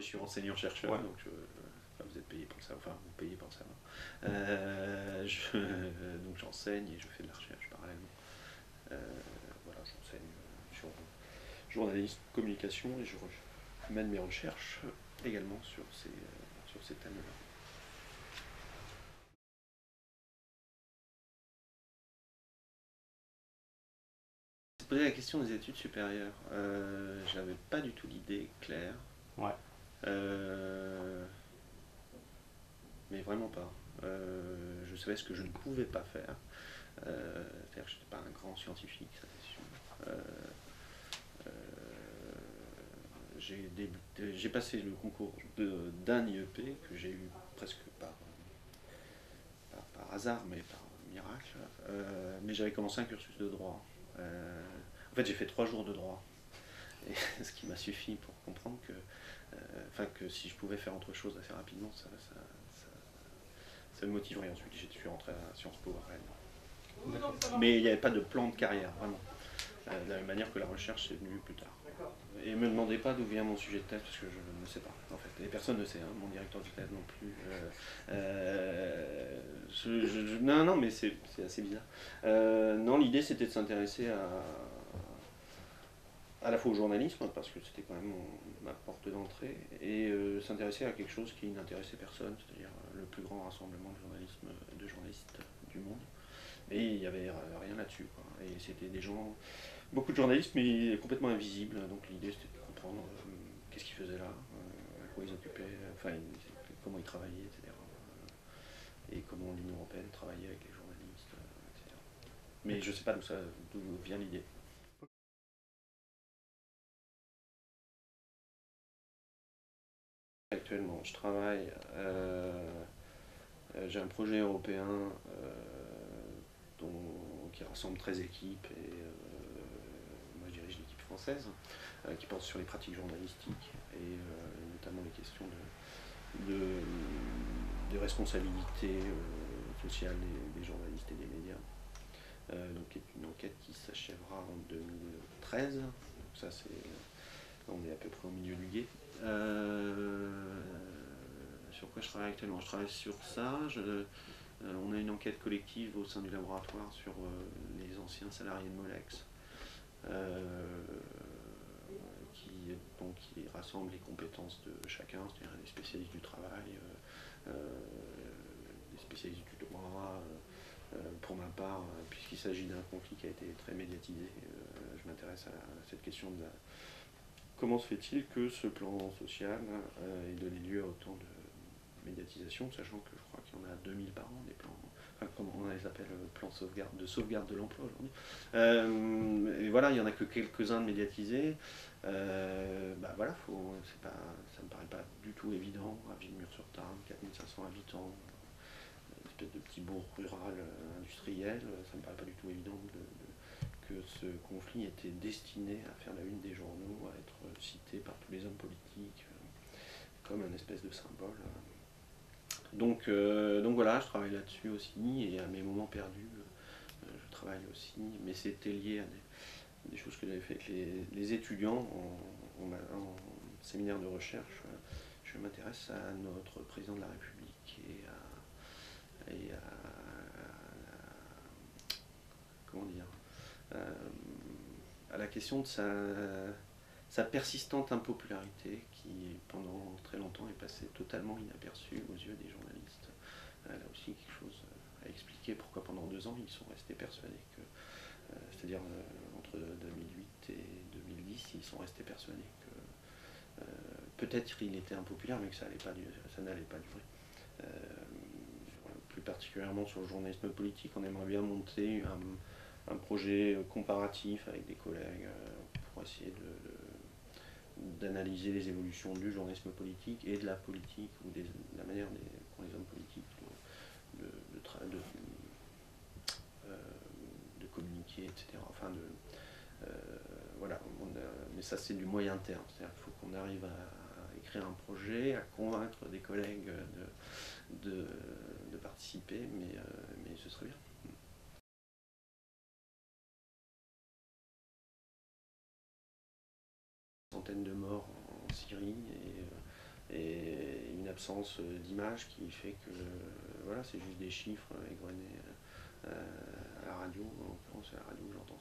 suis enseignant-chercheur, Ouais. donc enfin, vous êtes payé pour ça, enfin vous payez pour ça. Donc j'enseigne et je fais de la recherche parallèlement. Voilà, j'enseigne sur journalisme, communication et je mène mes recherches également sur ces thèmes-là. Je me posais la question des études supérieures. J'avais pas du tout l'idée claire. Ouais. Euh, mais vraiment pas. Je savais ce que je ne pouvais pas faire. C'est-à-dire que je n'étais pas un grand scientifique, ça c'est sûr. J'ai passé le concours d'un IEP que j'ai eu presque par hasard, mais par miracle. Mais j'avais commencé un cursus de droit. En fait, j'ai fait 3 jours de droit. Et ce qui m'a suffi pour comprendre que si je pouvais faire autre chose assez rapidement, ça me motiverait. Ensuite, je suis rentré à Sciences Po à Rennes. Mais il n'y avait pas de plan de carrière, vraiment. De la même manière que la recherche est venue plus tard. Et ne me demandez pas d'où vient mon sujet de thèse, parce que je ne sais pas, en fait. Et personne ne sait, hein, mon directeur de thèse non plus. Non, mais c'est assez bizarre. Non, l'idée c'était de s'intéresser à la fois au journalisme, parce que c'était quand même ma porte d'entrée, et s'intéresser à quelque chose qui n'intéressait personne, c'est-à-dire le plus grand rassemblement de journalistes du monde. Et il n'y avait rien là-dessus, quoi. Et c'était des gens, beaucoup de journalistes, mais complètement invisibles. Donc l'idée c'était de comprendre qu'est-ce qu'ils faisaient là, à quoi ils occupaient, enfin comment ils travaillaient, etc. Et comment l'Union Européenne travaillait avec les journalistes, etc. Mais je ne sais pas d'où vient l'idée. Actuellement, je travaille, j'ai un projet européen qui rassemble 13 équipes et moi je dirige l'équipe française qui porte sur les pratiques journalistiques et notamment les questions de responsabilité sociale des journalistes et des médias. Donc c'est une enquête qui s'achèvera en 2013. Donc ça on est à peu près au milieu du gué. Sur quoi je travaille actuellement? Je travaille sur ça. On a une enquête collective au sein du laboratoire sur les anciens salariés de Molex, qui rassemble les compétences de chacun, c'est-à-dire des spécialistes du travail, des spécialistes du droit. Pour ma part, puisqu'il s'agit d'un conflit qui a été très médiatisé, je m'intéresse à cette question de comment se fait-il que ce plan social ait donné lieu à autant de médiatisation, sachant que je crois qu'il y en a 2000 par an, des plans, enfin comment on les appelle, plans de sauvegarde de l'emploi aujourd'hui. Et voilà, il n'y en a que quelques-uns de médiatisés. Voilà, ça me paraît pas du tout évident, à Villemur-sur-Tarn, 4500 habitants, une espèce de petit bourg rural industriel, ça me paraît pas du tout évident que ce conflit était destiné à faire la une des journaux, à être cité par tous les hommes politiques comme un espèce de symbole. Donc voilà, je travaille là-dessus aussi, et à mes moments perdus, je travaille aussi, mais c'était lié à des choses que j'avais fait avec les étudiants en séminaire de recherche. Je m'intéresse à notre président de la République comment dire, à la question de sa persistante impopularité qui pendant très longtemps est passée totalement inaperçue aux yeux des journalistes. Là aussi quelque chose à expliquer pourquoi pendant 2 ans ils sont restés persuadés que, c'est-à-dire entre 2008 et 2010, ils sont restés persuadés que peut-être il était impopulaire mais que ça n'allait pas durer. Plus particulièrement sur le journalisme politique, on aimerait bien monter un projet comparatif avec des collègues pour essayer d'analyser les évolutions du journalisme politique et de la politique ou de la manière pour les hommes politiques de communiquer, etc. Enfin, voilà, mais ça c'est du moyen terme, c'est-à-dire qu'il faut qu'on arrive à écrire un projet, à convaincre des collègues de participer, mais ce serait bien. Centaines de morts en Syrie et absence d'image qui fait que voilà, c'est juste des chiffres égrenés à la radio. En l'occurrence, c'est à la radio que j'entends